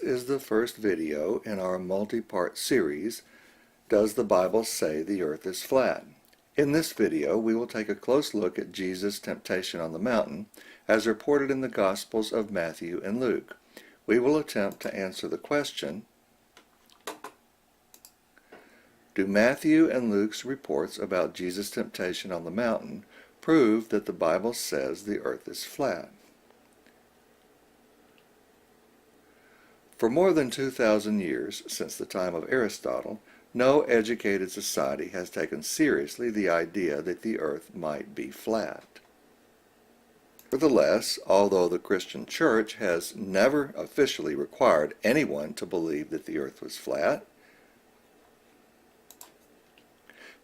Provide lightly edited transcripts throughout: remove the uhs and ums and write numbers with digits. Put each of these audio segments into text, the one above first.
is the first video in our multi-part series, Does the Bible Say the Earth is Flat? In this video, we will take a close look at Jesus' temptation on the mountain, as reported in the Gospels of Matthew and Luke. We will attempt to answer the question, do Matthew and Luke's reports about Jesus' temptation on the mountain prove that the Bible says the earth is flat? For more than 2,000 years, since the time of Aristotle, no educated society has taken seriously the idea that the earth might be flat. Nevertheless, although the Christian Church has never officially required anyone to believe that the earth was flat,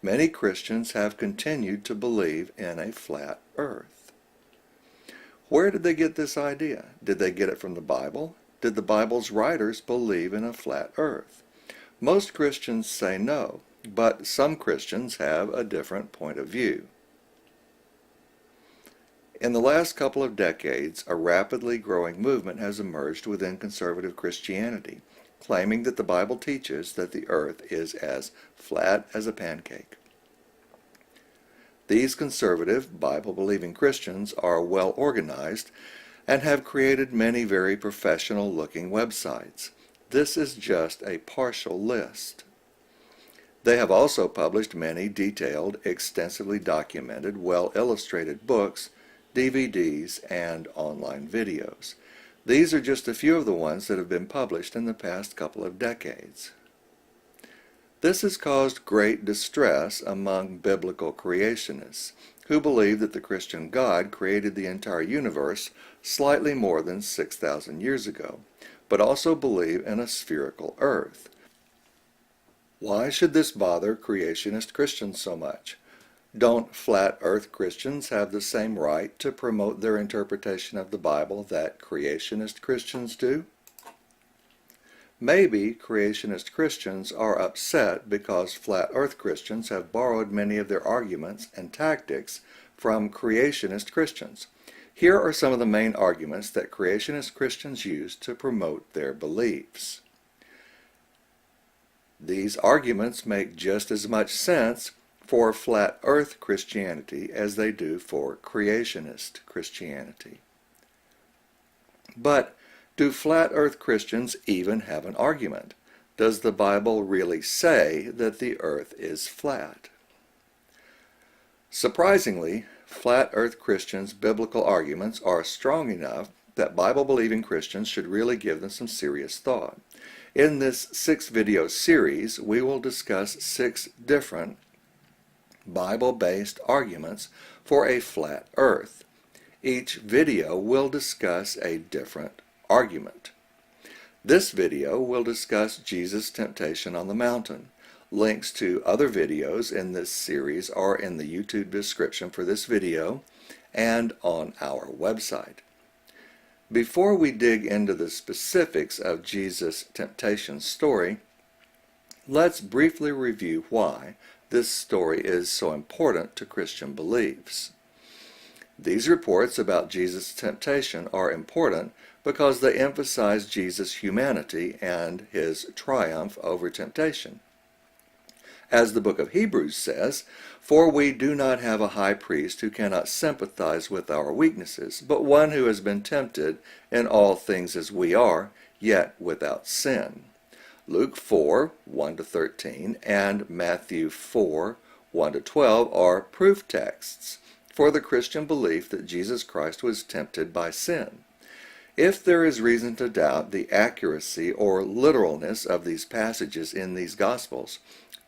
many Christians have continued to believe in a flat earth. Where did they get this idea? Did they get it from the Bible? Did the Bible's writers believe in a flat earth? Most Christians say no, but some Christians have a different point of view. In the last couple of decades, a rapidly growing movement has emerged within conservative Christianity, claiming that the Bible teaches that the earth is as flat as a pancake. These conservative, Bible-believing Christians are well organized and have created many very professional-looking websites. This is just a partial list. They have also published many detailed, extensively documented, well-illustrated books, DVDs, and online videos. These are just a few of the ones that have been published in the past couple of decades. This has caused great distress among biblical creationists, who believe that the Christian God created the entire universe slightly more than 6,000 years ago, but also believe in a spherical earth. Why should this bother creationist Christians so much? Don't flat earth Christians have the same right to promote their interpretation of the Bible that creationist Christians do? Maybe creationist Christians are upset because flat earth Christians have borrowed many of their arguments and tactics from creationist Christians. Here are some of the main arguments that creationist Christians use to promote their beliefs. These arguments make just as much sense for flat earth Christianity as they do for creationist Christianity. But do flat earth Christians even have an argument? Does the Bible really say that the earth is flat? Surprisingly, flat earth Christians' biblical arguments are strong enough that Bible-believing Christians should really give them some serious thought. In this 6-video series, we will discuss 6 different Bible-based arguments for a flat earth. Each video will discuss a different argument. This video will discuss Jesus' temptation on the mountain. Links to other videos in this series are in the YouTube description for this video and on our website. Before we dig into the specifics of Jesus' temptation story, let's briefly review why this story is so important to Christian beliefs. These reports about Jesus' temptation are important because they emphasize Jesus' humanity and his triumph over temptation. As the book of Hebrews says, "For we do not have a high priest who cannot sympathize with our weaknesses, but one who has been tempted in all things as we are, yet without sin." Luke 4, 1-13 and Matthew 4, 1-12 are proof texts for the Christian belief that Jesus Christ was tempted by sin. If there is reason to doubt the accuracy or literalness of these passages in these Gospels,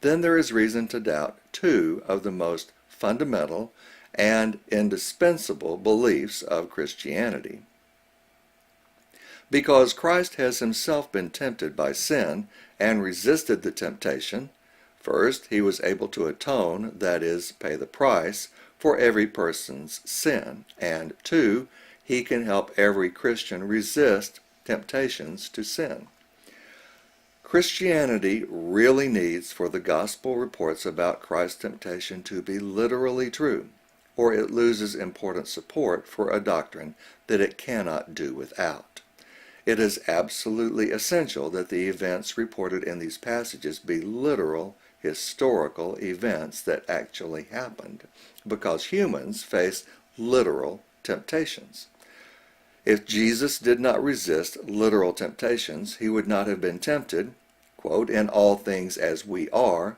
then there is reason to doubt 2 of the most fundamental and indispensable beliefs of Christianity. Because Christ has himself been tempted by sin and resisted the temptation, first, he was able to atone, that is, pay the price, for every person's sin, and 2, he can help every Christian resist temptations to sin. Christianity really needs for the gospel reports about Christ's temptation to be literally true, or it loses important support for a doctrine that it cannot do without. It is absolutely essential that the events reported in these passages be literal, historical events that actually happened, because humans face literal temptations. If Jesus did not resist literal temptations, he would not have been tempted, quote, in all things as we are,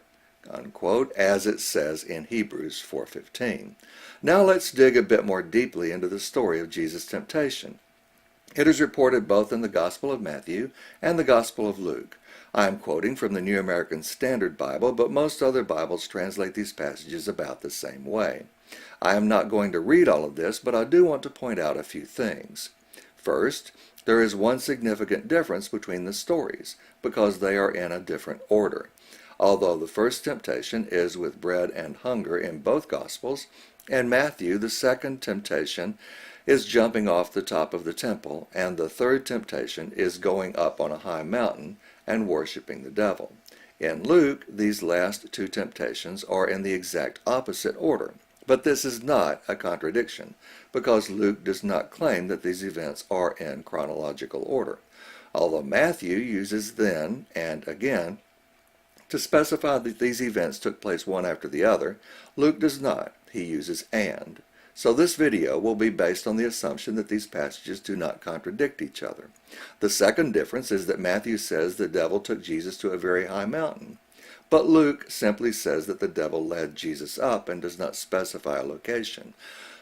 unquote, as it says in Hebrews 4:15. Now let's dig a bit more deeply into the story of Jesus' temptation. It is reported both in the Gospel of Matthew and the Gospel of Luke. I am quoting from the New American Standard Bible, but most other Bibles translate these passages about the same way. I am not going to read all of this, but I do want to point out a few things. First, there is one significant difference between the stories, because they are in a different order. Although the first temptation is with bread and hunger in both Gospels, in Matthew the second temptation is jumping off the top of the temple, and the third temptation is going up on a high mountain and worshiping the devil. In Luke, these last two temptations are in the exact opposite order. But this is not a contradiction, because Luke does not claim that these events are in chronological order. Although Matthew uses then and again to specify that these events took place one after the other, Luke does not. He uses and. So this video will be based on the assumption that these passages do not contradict each other. The second difference is that Matthew says the devil took Jesus to a very high mountain, but Luke simply says that the devil led Jesus up and does not specify a location.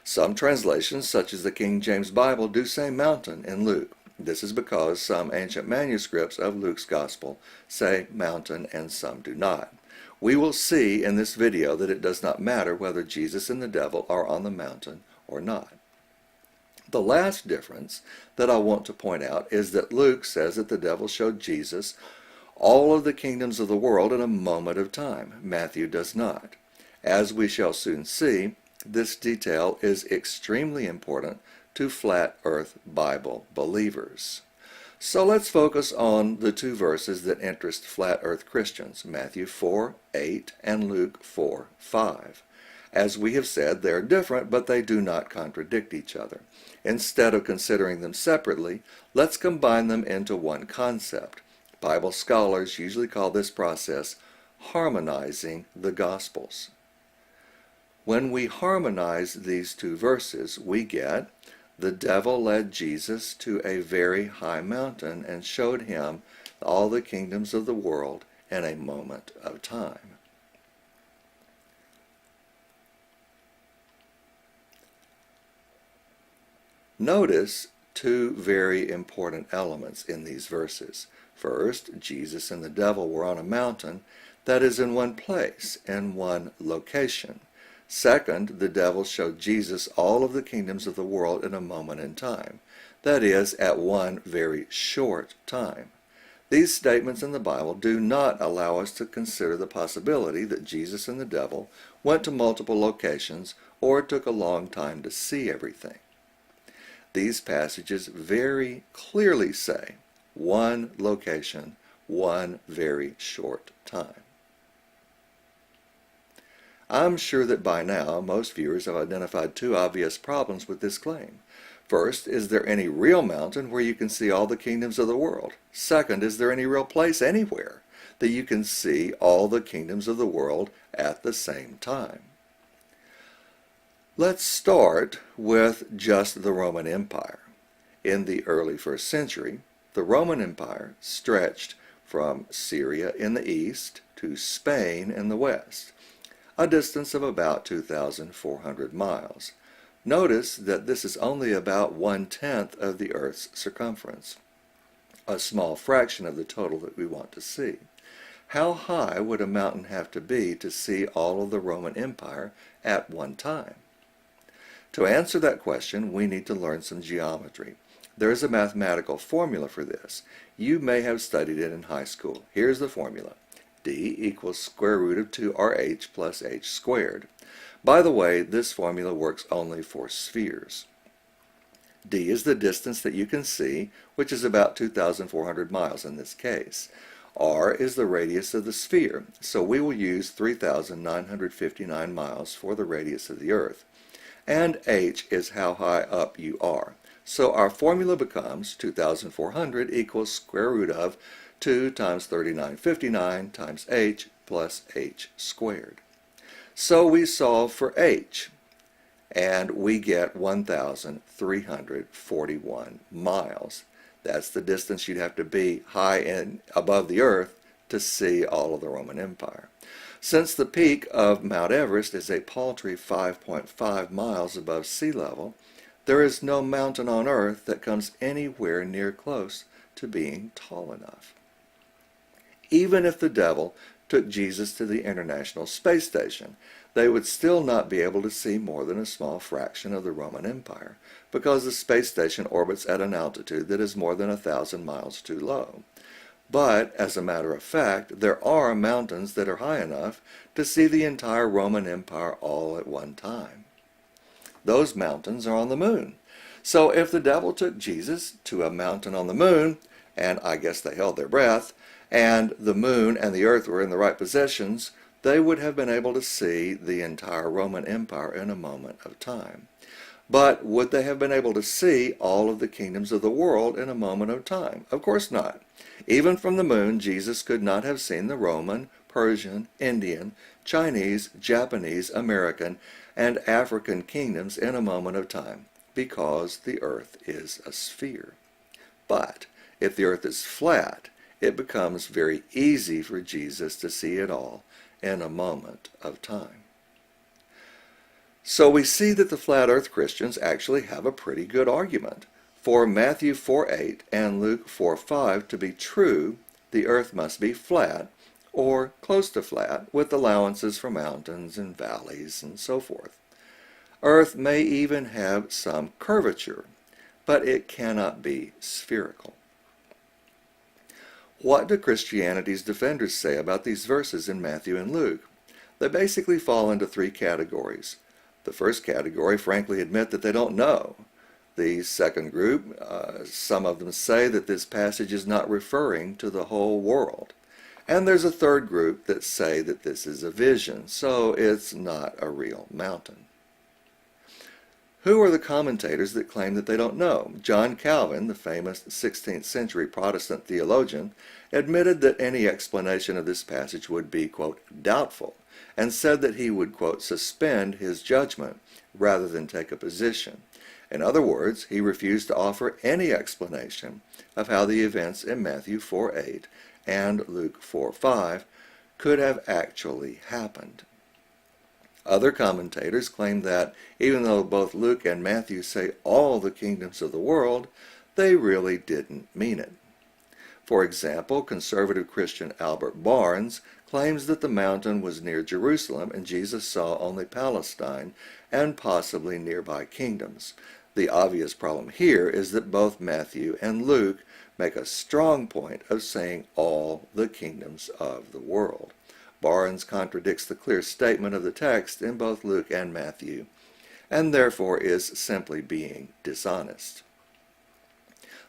Some translations, such as the King James Bible, do say mountain in Luke. This is because some ancient manuscripts of Luke's Gospel say mountain and some do not. We will see in this video that it does not matter whether Jesus and the devil are on the mountain or not. The last difference that I want to point out is that Luke says that the devil showed Jesus all of the kingdoms of the world in a moment of time. Matthew does not. As we shall soon see, this detail is extremely important to flat earth Bible believers. So let's focus on the two verses that interest flat earth Christians, Matthew 4:8 and Luke 4:5. As we have said, they are different, but they do not contradict each other. Instead of considering them separately, let's combine them into one concept. Bible scholars usually call this process harmonizing the Gospels. When we harmonize these two verses, we get, the devil led Jesus to a very high mountain and showed him all the kingdoms of the world in a moment of time. Notice two very important elements in these verses. First, Jesus and the devil were on a mountain that is in one place, in one location. Second, the devil showed Jesus all of the kingdoms of the world in a moment in time, that is, at one very short time. These statements in the Bible do not allow us to consider the possibility that Jesus and the devil went to multiple locations or took a long time to see everything. These passages very clearly say one location, one very short time. I'm sure that by now most viewers have identified two obvious problems with this claim. First, is there any real mountain where you can see all the kingdoms of the world? Second, is there any real place anywhere that you can see all the kingdoms of the world at the same time? Let's start with just the Roman Empire. In the early 1st century, the Roman Empire stretched from Syria in the east to Spain in the west, a distance of about 2,400 miles. Notice that this is only about 1/10 of the Earth's circumference, a small fraction of the total that we want to see. How high would a mountain have to be to see all of the Roman Empire at one time? To answer that question, we need to learn some geometry. There is a mathematical formula for this. You may have studied it in high school. Here's the formula. D equals square root of 2RH plus h squared. By the way, this formula works only for spheres. D is the distance that you can see, which is about 2,400 miles in this case. R is the radius of the sphere, so we will use 3,959 miles for the radius of the Earth. And h is how high up you are. So our formula becomes 2,400 equals square root of 2 times 3959 times h plus h squared. So we solve for h, and we get 1,341 miles. That's the distance you'd have to be high and above the earth to see all of the Roman Empire. Since the peak of Mount Everest is a paltry 5.5 miles above sea level, there is no mountain on earth that comes anywhere near close to being tall enough. Even if the devil took Jesus to the International Space Station, they would still not be able to see more than a small fraction of the Roman Empire, because the space station orbits at an altitude that is more than 1,000 miles too low. But, as a matter of fact, there are mountains that are high enough to see the entire Roman Empire all at one time. Those mountains are on the moon. So if the devil took Jesus to a mountain on the moon, and I guess they held their breath, and the moon and the earth were in the right positions, they would have been able to see the entire Roman Empire in a moment of time. But would they have been able to see all of the kingdoms of the world in a moment of time? Of course not. Even from the moon, Jesus could not have seen the Roman, Persian, Indian, Chinese, Japanese, American, and African kingdoms in a moment of time, because the earth is a sphere. But if the earth is flat, it becomes very easy for Jesus to see it all in a moment of time. So we see that the flat earth Christians actually have a pretty good argument. For Matthew 4:8 and Luke 4:5 to be true, the earth must be flat, or close to flat, with allowances for mountains and valleys and so forth. Earth may even have some curvature, but it cannot be spherical. What do Christianity's defenders say about these verses in Matthew and Luke? They basically fall into three categories. The first category frankly admit that they don't know. The second group, some of them say that this passage is not referring to the whole world. And there's a third group that say that this is a vision, so it's not a real mountain. Who are the commentators that claim that they don't know? John Calvin, the famous 16th century Protestant theologian, admitted that any explanation of this passage would be, quote, doubtful, and said that he would, quote, suspend his judgment rather than take a position. In other words, he refused to offer any explanation of how the events in Matthew 4:8 and Luke 4:5 could have actually happened. Other commentators claim that, even though both Luke and Matthew say all the kingdoms of the world, they really didn't mean it. For example, conservative Christian Albert Barnes claims that the mountain was near Jerusalem and Jesus saw only Palestine and possibly nearby kingdoms. The obvious problem here is that both Matthew and Luke make a strong point of saying all the kingdoms of the world. Barnes contradicts the clear statement of the text in both Luke and Matthew, and therefore is simply being dishonest.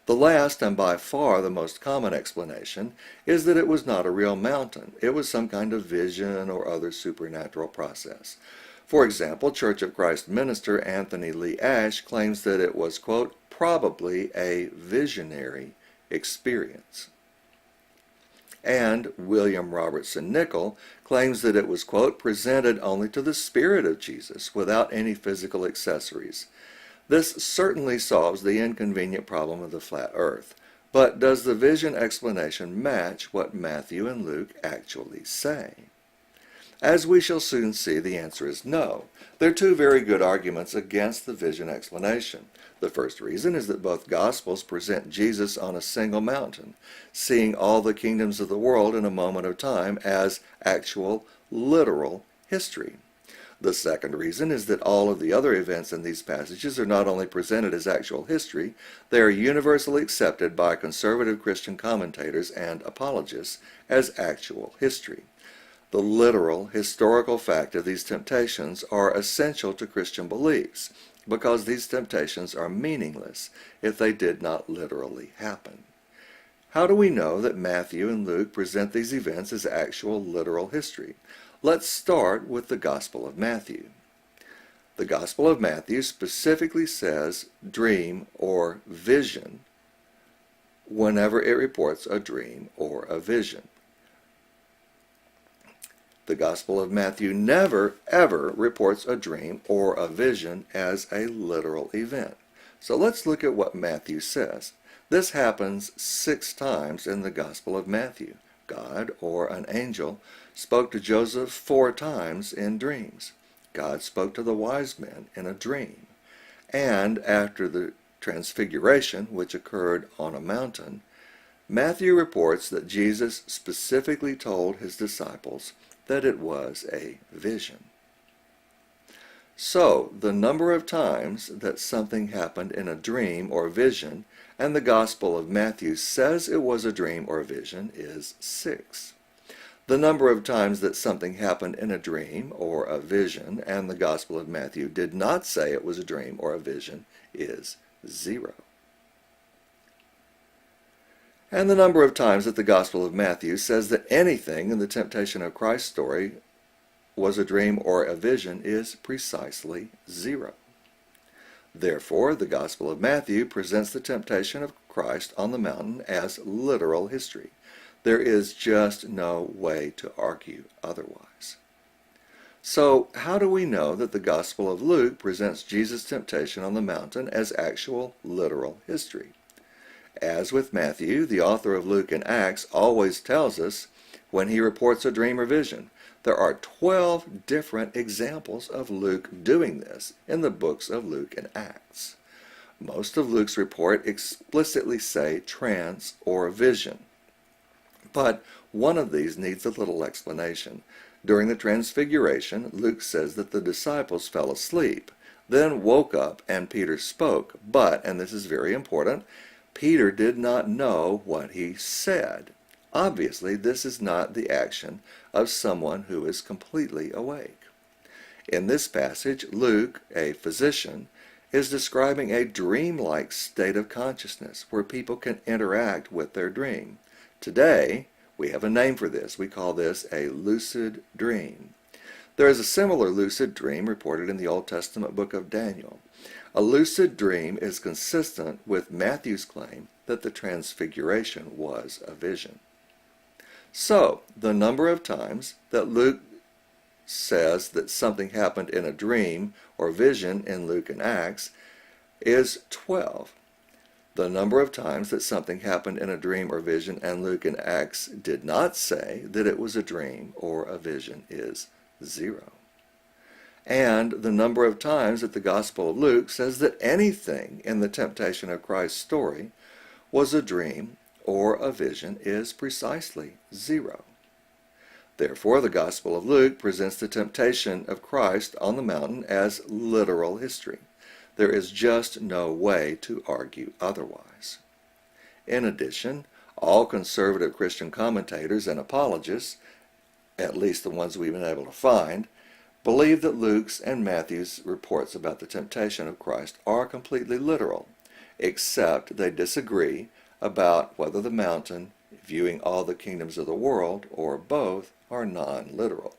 The last, and by far the most common explanation, is that it was not a real mountain. It was some kind of vision or other supernatural process. For example, Church of Christ minister Anthony Lee Ash claims that it was, quote, probably a visionary experience. And William Robertson Nichol claims that it was, quote, presented only to the Spirit of Jesus without any physical accessories. This certainly solves the inconvenient problem of the flat earth. But does the vision explanation match what Matthew and Luke actually say? As we shall soon see, the answer is no. There are two very good arguments against the vision explanation. The first reason is that both Gospels present Jesus on a single mountain, seeing all the kingdoms of the world in a moment of time as actual, literal history. The second reason is that all of the other events in these passages are not only presented as actual history, they are universally accepted by conservative Christian commentators and apologists as actual history. The literal, historical fact of these temptations are essential to Christian beliefs, because these temptations are meaningless if they did not literally happen. How do we know that Matthew and Luke present these events as actual literal history? Let's start with the Gospel of Matthew. The Gospel of Matthew specifically says dream or vision whenever it reports a dream or a vision. The Gospel of Matthew never, ever reports a dream or a vision as a literal event. So let's look at what Matthew says. This happens 6 times in the Gospel of Matthew. God, or an angel, spoke to Joseph 4 times in dreams. God spoke to the wise men in a dream. And after the transfiguration, which occurred on a mountain, Matthew reports that Jesus specifically told his disciples that it was a vision. So, the number of times that something happened in a dream or vision, and the Gospel of Matthew says it was a dream or vision, is 6. The number of times that something happened in a dream or a vision, and the Gospel of Matthew did not say it was a dream or a vision, is 0. And the number of times that the Gospel of Matthew says that anything in the temptation of Christ story was a dream or a vision is precisely 0. Therefore, the Gospel of Matthew presents the temptation of Christ on the mountain as literal history. There is just no way to argue otherwise. So, how do we know that the Gospel of Luke presents Jesus' temptation on the mountain as actual literal history? As with Matthew, the author of Luke and Acts always tells us when he reports a dream or vision. There are 12 different examples of Luke doing this in the books of Luke and Acts. Most of Luke's report explicitly say trance or vision. But one of these needs a little explanation. During the transfiguration, Luke says that the disciples fell asleep, then woke up and Peter spoke. But, and this is very important, Peter did not know what he said. Obviously, this is not the action of someone who is completely awake. In this passage, Luke, a physician, is describing a dreamlike state of consciousness where people can interact with their dream. Today, we have a name for this. We call this a lucid dream. There is a similar lucid dream reported in the Old Testament book of Daniel. A lucid dream is consistent with Matthew's claim that the transfiguration was a vision. So, the number of times that Luke says that something happened in a dream or vision in Luke and Acts is 12. The number of times that something happened in a dream or vision and Luke and Acts did not say that it was a dream or a vision is 0. And the number of times that the Gospel of Luke says that anything in the temptation of Christ's story was a dream or a vision is precisely 0. Therefore, the Gospel of Luke presents the temptation of Christ on the mountain as literal history. There is just no way to argue otherwise. In addition, all conservative Christian commentators and apologists, at least the ones we've been able to find, believe that Luke's and Matthew's reports about the temptation of Christ are completely literal, except they disagree about whether the mountain, viewing all the kingdoms of the world, or both, are non-literal.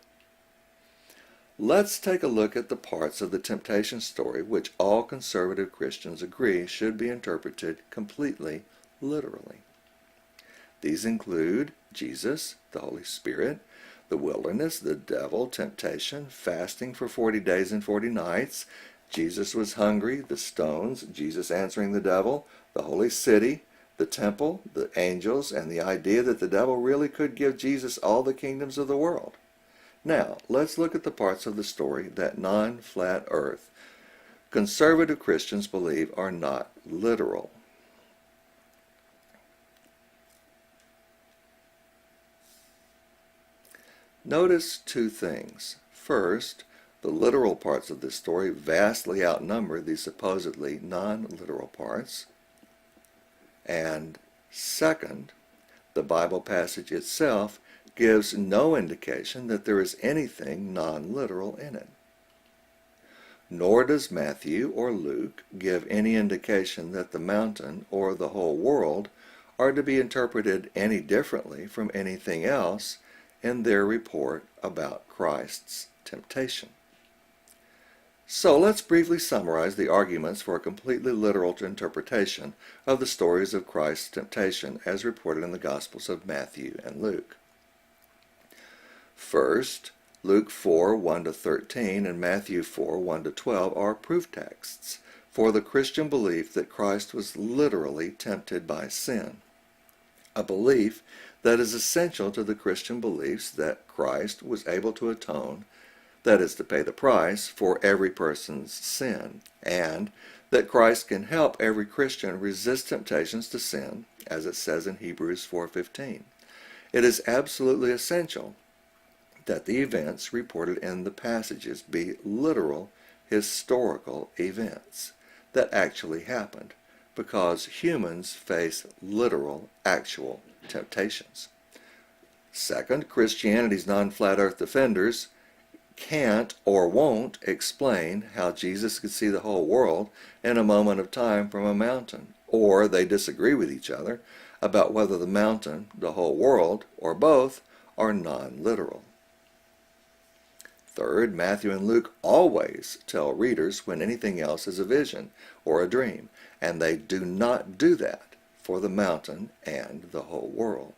Let's take a look at the parts of the temptation story which all conservative Christians agree should be interpreted completely literally. These include Jesus, the Holy Spirit, the wilderness, the devil, temptation, fasting for 40 days and 40 nights, Jesus was hungry, the stones, Jesus answering the devil, the holy city, the temple, the angels, and the idea that the devil really could give Jesus all the kingdoms of the world. Now, let's look at the parts of the story that non-flat earth conservative Christians believe are not literal. Notice 2 things. First, the literal parts of this story vastly outnumber the supposedly non-literal parts. And second, the Bible passage itself gives no indication that there is anything non-literal in it. Nor does Matthew or Luke give any indication that the mountain or the whole world are to be interpreted any differently from anything else in their report about Christ's temptation. So let's briefly summarize the arguments for a completely literal interpretation of the stories of Christ's temptation as reported in the Gospels of Matthew and Luke. First, Luke 4, 1-13 and Matthew 4, 1-12 are proof texts for the Christian belief that Christ was literally tempted by sin, a belief that is essential to the Christian beliefs that Christ was able to atone, that is, to pay the price for every person's sin, and that Christ can help every Christian resist temptations to sin, as it says in Hebrews 4:15. It is absolutely essential that the events reported in the passages be literal, historical events that actually happened, because humans face literal, actual temptations. Second, Christianity's non-flat earth defenders can't or won't explain how Jesus could see the whole world in a moment of time from a mountain, or they disagree with each other about whether the mountain, the whole world, or both are non-literal. Third, Matthew and Luke always tell readers when anything else is a vision or a dream, and they do not do that for the mountain and the whole world.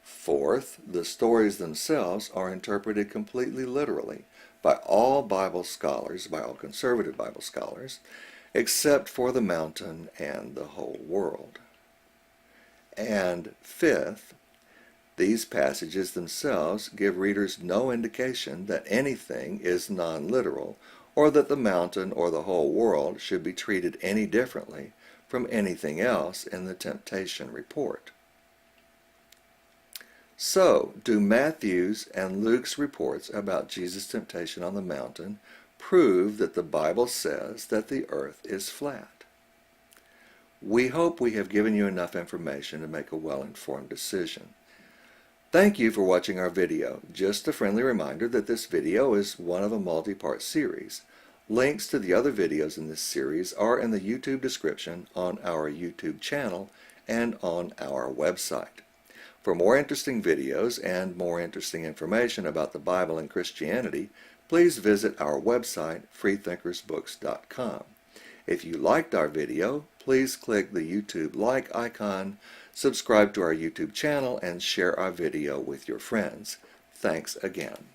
Fourth, the stories themselves are interpreted completely literally by all Bible scholars, by all conservative Bible scholars, except for the mountain and the whole world. And fifth, these passages themselves give readers no indication that anything is non-literal, or that the mountain or the whole world should be treated any differently from anything else in the temptation report. So, do Matthew's and Luke's reports about Jesus' temptation on the mountain prove that the Bible says that the earth is flat? We hope we have given you enough information to make a well-informed decision. Thank you for watching our video. Just a friendly reminder that this video is one of a multi-part series. Links to the other videos in this series are in the YouTube description on our YouTube channel and on our website. For more interesting videos and more interesting information about the Bible and Christianity, please visit our website, freethinkersbooks.com. If you liked our video, please click the YouTube like icon, subscribe to our YouTube channel, and share our video with your friends. Thanks again.